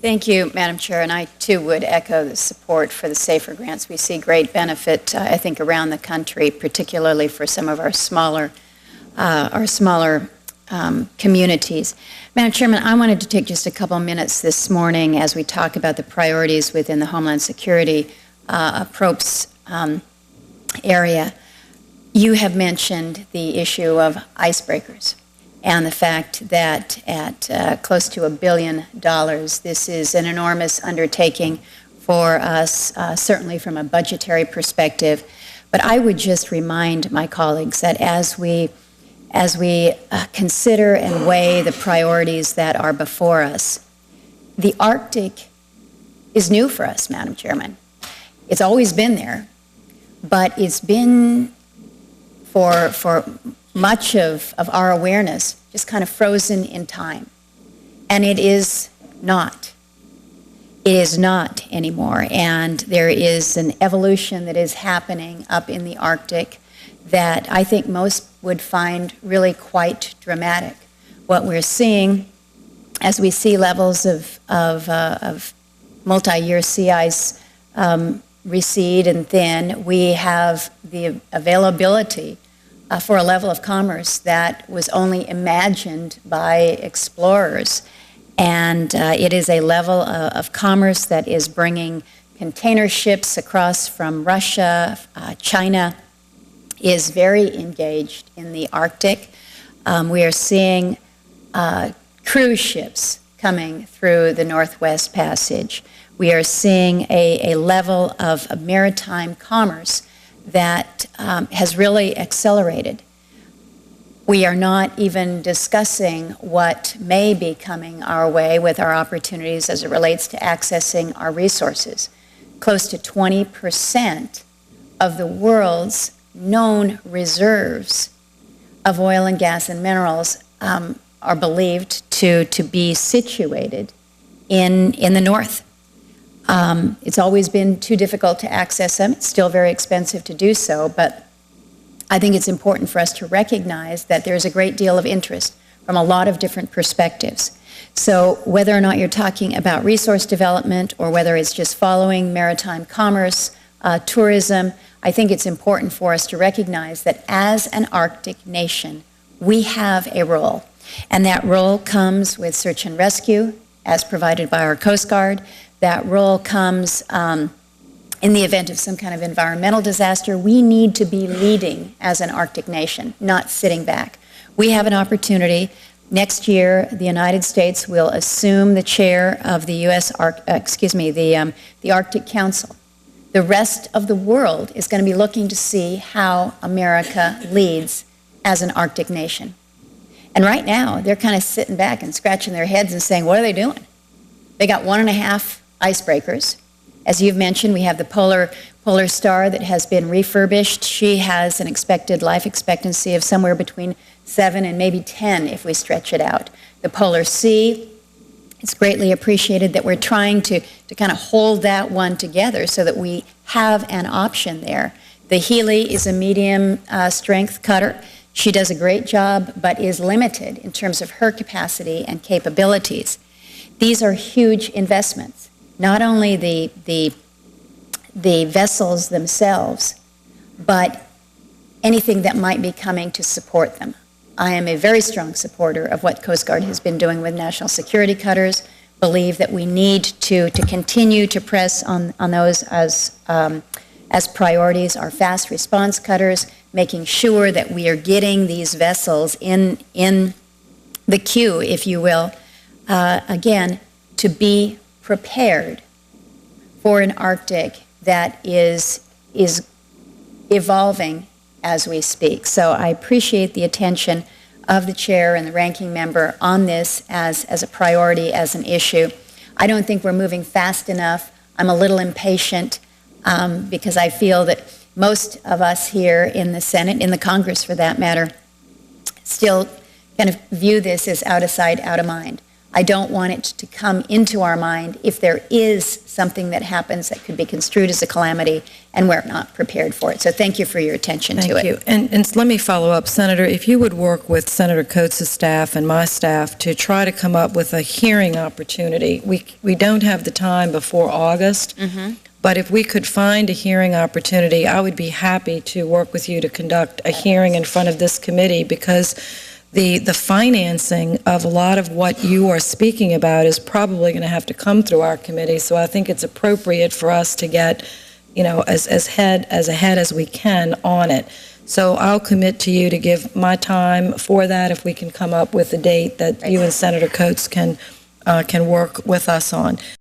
Thank you, Madam Chair, and I too would echo the support for the SAFER grants. We see great benefit, I think, around the country, particularly for some of our smaller communities. Madam Chairman, I wanted to take just a couple minutes this morning as we talk about the priorities within the Homeland Security approps area. You have mentioned the issue of icebreakers and the fact that at close to $1 billion, this is an enormous undertaking for us, certainly from a budgetary perspective. But I would just remind my colleagues that as we consider and weigh the priorities that are before us, the Arctic is new for us, Madam Chairman. It's always been there, but it's been for much of our awareness just kind of frozen in time. And it is not. It is not anymore. And there is an evolution that is happening up in the Arctic that I think most would find really quite dramatic. What we're seeing as we see levels of multi-year sea ice recede and thin, we have the availability for a level of commerce that was only imagined by explorers. And it is a level of commerce that is bringing container ships across from Russia. China is very engaged in the Arctic. We are seeing cruise ships coming through the Northwest Passage. We are seeing a level of maritime commerce that has really accelerated. We are not even discussing what may be coming our way with our opportunities as it relates to accessing our resources. Close to 20% of the world's known reserves of oil and gas and minerals are believed to be situated in the north. It's always been too difficult to access them. It's still very expensive to do so, but I think it's important for us to recognize that there's a great deal of interest from a lot of different perspectives. So whether or not you're talking about resource development or whether it's just following maritime commerce, tourism, I think it's important for us to recognize that as an Arctic nation, we have a role. And that role comes with search and rescue, as provided by our Coast Guard. That role comes in the event of some kind of environmental disaster. We need to be leading as an Arctic nation, not sitting back. We have an opportunity. Next year, the United States will assume the chair of the the Arctic Council. The rest of the world is going to be looking to see how America leads as an Arctic nation. And right now, they're kind of sitting back and scratching their heads and saying, what are they doing? They got 1.5 icebreakers. As you've mentioned, we have the Polar Star that has been refurbished. She has an expected life expectancy of somewhere between 7 and maybe 10 if we stretch it out. The Polar Sea, it's greatly appreciated that we're trying to kind of hold that one together so that we have an option there. The Healy is a medium strength cutter. She does a great job, but is limited in terms of her capacity and capabilities. These are huge investments. Not only the vessels themselves, but anything that might be coming to support them. I am a very strong supporter of what Coast Guard has been doing with national security cutters, believe that we need to continue to press on those as priorities. Our fast response cutters, making sure that we are getting these vessels in the queue, if you will, again, to be prepared for an Arctic that is evolving as we speak. So I appreciate the attention of the chair and the ranking member on this as a priority, as an issue. I don't think we're moving fast enough. I'm a little impatient because I feel that most of us here in the Senate, in the Congress for that matter, still kind of view this as out of sight, out of mind. I don't want it to come into our mind if there is something that happens that could be construed as a calamity and we're not prepared for it. So thank you for your attention to it. Thank you. And let me follow up, Senator, if you would work with Senator Coates' staff and my staff to try to come up with a hearing opportunity. We don't have the time before August, but if we could find a hearing opportunity, I would be happy to work with you to conduct a hearing in front of this committee, because the financing of a lot of what you are speaking about is probably going to have to come through our committee. So I think it's appropriate for us to get, as ahead as we can on it. So I'll commit to you to give my time for that if we can come up with a date that you and Senator Coates can work with us on.